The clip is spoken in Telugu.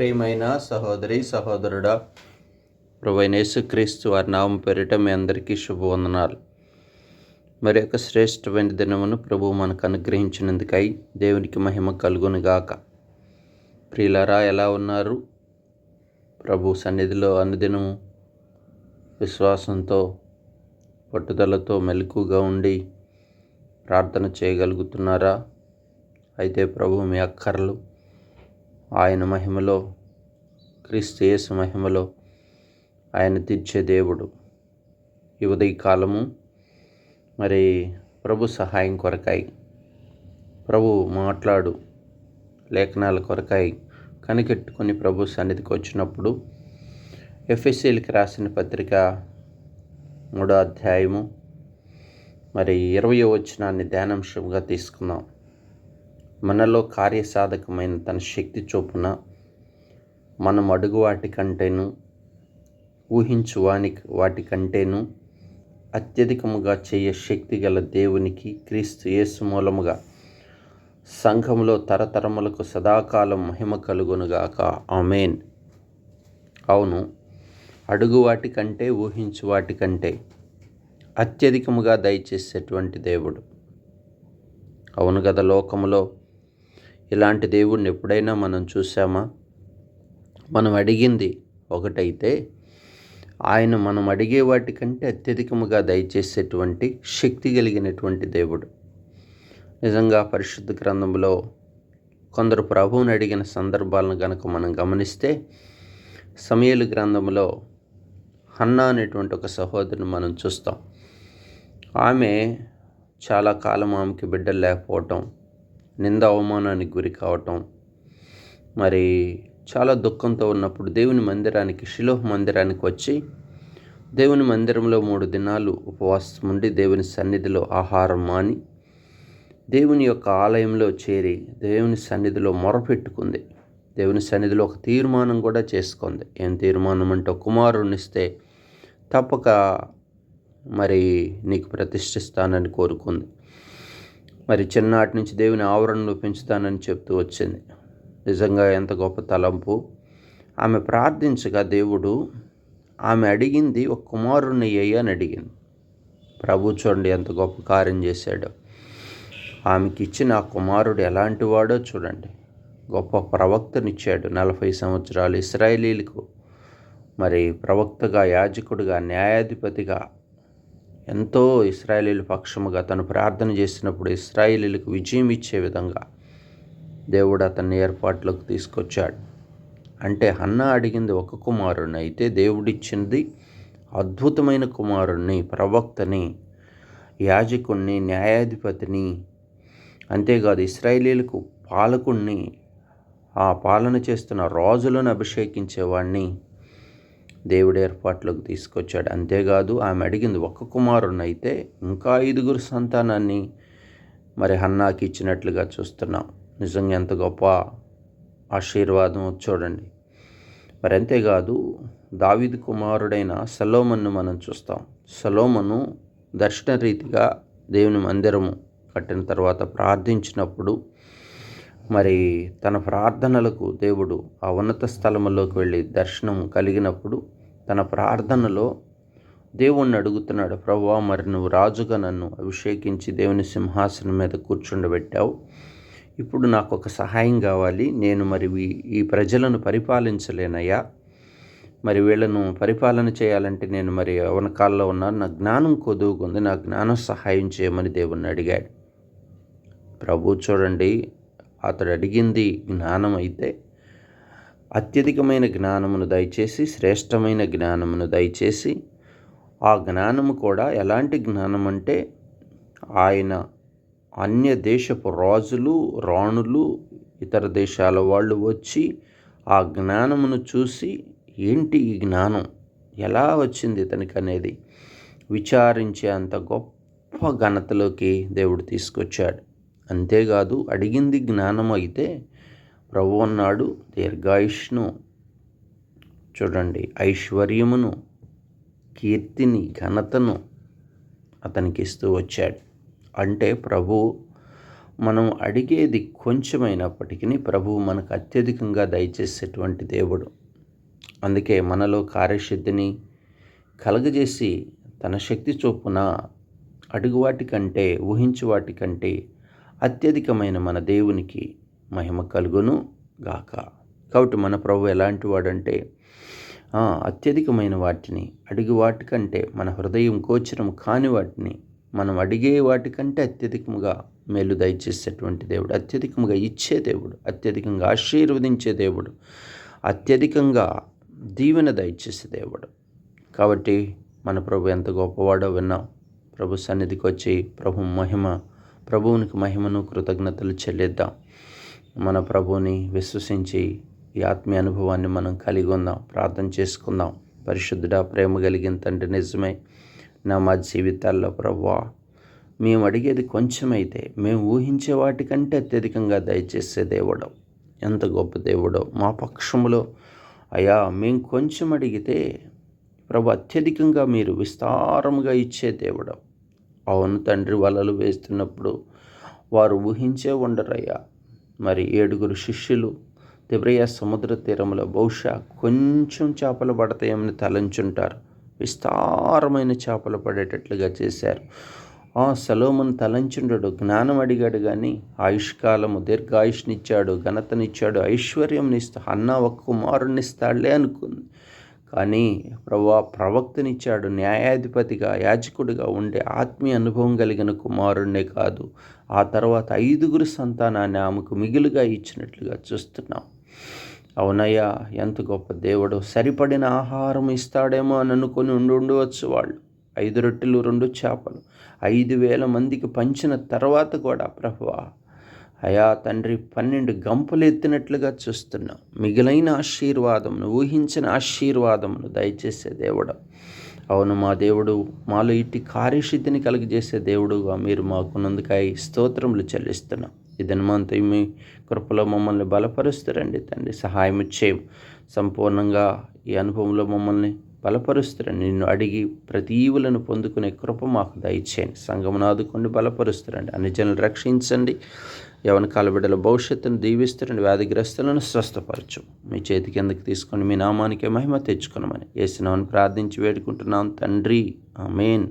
ప్రియమైన సహోదరి సహోదరుడా, ప్రభువైన యేసుక్రీస్తు వారి నామం పేరిట మీ అందరికీ శుభవందనాలు. మరి యొక్క శ్రేష్టమైన దినమును ప్రభువు మనకు అనుగ్రహించినందుకై దేవునికి మహిమ కలుగునుగాక. ప్రియులారా, ఎలా ఉన్నారు? ప్రభు సన్నిధిలో అనుదినము విశ్వాసంతో పట్టుదలతో మెలకుగా ఉండి ప్రార్థన చేయగలుగుతున్నారా? అయితే ప్రభు మీ అక్కర్లు ఆయన మహిమలో, క్రీస్తు యేసు మహిమలో ఆయన తీర్చే దేవుడు. ఈ ఉదయకాలము మరి ప్రభు సహాయం కొరకై, ప్రభు మాట్లాడు లేఖనాల కొరకై కనికెట్టుకొని ప్రభు సన్నిధికి వచ్చినప్పుడు ఎఫెసీయులకు రాసిన పత్రిక 3వ అధ్యాయము మరి 20వ వచనాన్ని ధ్యానాంశంగా తీసుకుందాం. మనలో కార్యసాధకమైన తన శక్తి చొప్పున మనం అడుగు వాటికంటేను ఊహించు వాటి కంటేను అత్యధికముగా చేయ శక్తి గల దేవునికి క్రీస్తు యేసు మూలముగా సంఘములో తరతరములకు సదాకాలం మహిమ కలుగునుగాక. ఆమేన్. అవును, అడుగు వాటికంటే ఊహించు వాటికంటే అత్యధికముగా దయచేసేటువంటి దేవుడు. అవును కదా, లోకములో ఇలాంటి దేవుడిని ఎప్పుడైనా మనం చూసామా? మనం అడిగింది ఒకటైతే ఆయన మనం అడిగే వాటికంటే అత్యధికముగా దయచేసేటువంటి శక్తి కలిగినటువంటి దేవుడు. నిజంగా పరిశుద్ధ గ్రంథంలో కొందరు ప్రభువుని అడిగిన సందర్భాలను గనక మనం గమనిస్తే, సమూయేలు గ్రంథంలో హన్నా అనేటువంటి ఒక సహోదరిని మనం చూస్తాం. ఆమె చాలా కాలం ఆమెకి బిడ్డలు లేకపోవటం, నింద అవమానానికి గురి కావటం, మరి చాలా దుఃఖంతో ఉన్నప్పుడు దేవుని మందిరానికి, షిలోహ్ మందిరానికి వచ్చి దేవుని మందిరంలో 3 దినాలు ఉపవాసం ఉండి దేవుని సన్నిధిలో ఆహారం మాని దేవుని యొక్క ఆలయంలో చేరి దేవుని సన్నిధిలో మొరపెట్టుకుంది. దేవుని సన్నిధిలో ఒక తీర్మానం కూడా చేసుకుంది. ఏం తీర్మానం అంటే, కుమారునిస్తే తప్పక మరి నీకు ప్రతిష్ఠిస్తానని కోరుకుంది. మరి చిన్ననాటి నుంచి దేవుని ఆవరణలో పెంచుతానని చెప్తూ వచ్చింది. నిజంగా ఎంత గొప్ప తలంపు. ఆమె ప్రార్థించగా దేవుడు ఆమె అడిగింది ఒక కుమారుని అని అడిగింది. ప్రభు చూడండి ఎంత గొప్ప కార్యం చేశాడో. ఆమెకి ఇచ్చిన ఆ కుమారుడు ఎలాంటి వాడో చూడండి. గొప్ప ప్రవక్తనిచ్చాడు. 40 సంవత్సరాలు ఇశ్రాయేలీలకు మరి ప్రవక్తగా, యాజకుడిగా, న్యాయాధిపతిగా ఎంతో ఇశ్రాయేలీల పక్షముగా తను ప్రార్థన చేసినప్పుడు ఇశ్రాయేలీలకు విజయం ఇచ్చే విధంగా దేవుడు అతన్ని ఏర్పాట్లోకి తీసుకొచ్చాడు. అంటే హన్నా అడిగింది ఒక కుమారుణ్ణి, అయితే దేవుడిచ్చింది అద్భుతమైన కుమారుణ్ణి, ప్రవక్తని, యాజకుణ్ణి, న్యాయాధిపతిని, అంతేకాదు ఇశ్రాయేలీలకు పాలకుణ్ణి, ఆ పాలన చేస్తున్న రాజులను అభిషేకించేవాడిని దేవుడు ఏర్పాట్లోకి తీసుకొచ్చాడు. అంతేకాదు ఆమె అడిగింది ఒక కుమారుణ్ణి, అయితే ఇంకా 5 సంతానాన్ని మరి హన్నాకి ఇచ్చినట్లుగా చూస్తున్నాం. నిజంగా ఎంత గొప్ప ఆశీర్వాదం చూడండి. మరి అంతేకాదు దావీదు కుమారుడైన సొలొమోనును మనం చూస్తాం. సొలొమోను దర్శన రీతిగా దేవుని మందిరము కట్టిన తర్వాత ప్రార్థించినప్పుడు మరి తన ప్రార్థనలకు దేవుడు ఆ ఉన్నత స్థలములోకి వెళ్ళి దర్శనం కలిగినప్పుడు తన ప్రార్థనలో దేవుణ్ణి అడుగుతున్నాడు, ప్రభువా, మరి నువ్వు రాజుగా నన్ను అభిషేకించి దేవుని సింహాసనం మీద కూర్చుండబెట్టావు. ఇప్పుడు నాకు ఒక సహాయం కావాలి. నేను మరి ఈ ప్రజలను పరిపాలించలేనయ్యా. మరి వీళ్ళను పరిపాలన చేయాలంటే నేను మరి అవనకాల్లో ఉన్నాను. నా జ్ఞానం కొదువుకుంది, నా జ్ఞానం సహాయం చేయమని దేవుణ్ణి అడిగాడు. ప్రభు చూడండి, అతడు అడిగింది జ్ఞానం అయితే అత్యధికమైన జ్ఞానమును దయచేసి, శ్రేష్టమైన జ్ఞానమును దయచేసి, ఆ జ్ఞానము కూడా ఎలాంటి జ్ఞానం అంటే, ఆయన అన్య దేశపు రాజులు, రాణులు, ఇతర దేశాల వాళ్ళు వచ్చి ఆ జ్ఞానమును చూసి, ఏంటి ఈ జ్ఞానం, ఎలా వచ్చింది ఇతనికి అనేది విచారించే అంత గొప్ప ఘనతలోకి దేవుడు తీసుకొచ్చాడు. అంతేకాదు అడిగింది జ్ఞానం అయితే ప్రభు అన్నాడు దీర్ఘాయుష్ను, చూడండి, ఐశ్వర్యమును, కీర్తిని, ఘనతను అతనికి ఇస్తూ వచ్చాడు. అంటే ప్రభు మనం అడిగేది కొంచెమైనప్పటికీ ప్రభువు మనకు అత్యధికంగా దయచేసేటువంటి దేవుడు. అందుకే మనలో కార్యసిద్ధిని కలగజేసి తన శక్తి చొప్పున అడుగు వాటికంటే ఊహించు వాటికంటే అత్యధికమైన మన దేవునికి మహిమ కలుగును గాక. కాబట్టి మన ప్రభు ఎలాంటి వాడంటే అత్యధికమైన వాటిని అడిగి వాటికంటే మన హృదయం గోచరం కాని వాటిని మనం అడిగే వాటికంటే అత్యధికముగా మేలు దయచేసేటువంటి దేవుడు, అత్యధికంగా ఇచ్చే దేవుడు, అత్యధికంగా ఆశీర్వదించే దేవుడు, అత్యధికంగా దీవెన దయచేసే దేవుడు. కాబట్టి మన ప్రభు ఎంత గొప్పవాడో విన్నాం. ప్రభు సన్నిధికి వచ్చి ప్రభువునికి మహిమను కృతజ్ఞతలు చెల్లిద్దాం. మన ప్రభువుని విశ్వసించి ఈ ఆత్మీయ అనుభవాన్ని మనం కలిగి ఉందాం. ప్రార్థన చేసుకుందాం. పరిశుద్ధుడా, ప్రేమ కలిగిన తండ్రి, నిజమే మా జీవితాల్లో ప్రభువా, మేము అడిగేది కొంచెమైతే మేము ఊహించే వాటికంటే అత్యధికంగా దయచేసే దేవుడు. ఎంత గొప్ప దేవుడో మా పక్షంలో అయ్యా. మేము కొంచెం అడిగితే ప్రభు అత్యధికంగా మీరు విస్తారముగా ఇచ్చే దేవుడు. అవును తండ్రి, వలలు వేస్తున్నప్పుడు వారు ఊహించే ఉండరయ్యా. మరి 7 శిష్యులు తిబ్రియా సముద్ర తీరంలో బహుశా కొంచెం చేపలు పడతాయేమని తలంచుంటారు. విస్తారమైన చేపలు పడేటట్లుగా చేశారు. సొలొమోను తలంచుండడు, జ్ఞానం అడిగాడు కానీ ఆయుష్కాలము దీర్ఘాయుష్నిచ్చాడు, ఘనతనిచ్చాడు, ఐశ్వర్యంనిస్తా, హన్నా ఒక కుమారునిస్తాడులే అనుకుంది. కానీ ప్రవక్తనిచ్చాడు, న్యాయాధిపతిగా యాజకుడిగా ఉండే ఆత్మీయ అనుభవం కలిగిన కుమారుణ్ణే కాదు, ఆ తర్వాత 5 సంతానాన్ని ఆమెకు మిగులుగా ఇచ్చినట్లుగా చూస్తున్నాం. అవునయ్యా, ఎంత గొప్ప దేవుడు. సరిపడిన ఆహారం ఇస్తాడేమో అని అనుకొని ఉండవచ్చు వాళ్ళు. 5 రొట్టెలు 2 చేపలు 5,000 మందికి పంచిన తర్వాత కూడా ప్రభువా అయా తండ్రి 12 గంపలు ఎత్తినట్లుగా చూస్తున్నాం. మిగిలిన ఆశీర్వాదమును, ఊహించిన ఆశీర్వాదమును దయచేసే దేవుడు. అవును మా దేవుడు, మాలో ఇట్టి కార్యసిద్ధిని కలిగజేసే దేవుడుగా మీరు మాకున్నందుకై స్తోత్రములు చెల్లిస్తున్నాం. ఈ దినమంతా మీ కృపలో మమ్మల్ని బలపరుస్తారండి తండ్రి. సహాయం చేయం. సంపూర్ణంగా ఈ అనుభవంలో మమ్మల్ని బలపరుస్తారండి. నిన్ను అడిగి ప్రతి ఈవులను పొందుకునే కృప మాకు దయచేయండి. సంఘమును ఆదుకోండి, బలపరుస్తారండి. అన్ని జనులు రక్షించండి. యవన కాలబిడ్డల భవిష్యత్తును దీవిస్తారండి. వ్యాధిగ్రస్తులను స్వస్థపరచు. మీ చేతికి ఎందుకు తీసుకొని మీ నామానికే మహిమ తెచ్చుకున్నామని యేసు నామమున ప్రార్థించి వేడుకుంటున్నాం తండ్రి. ఆమేన్.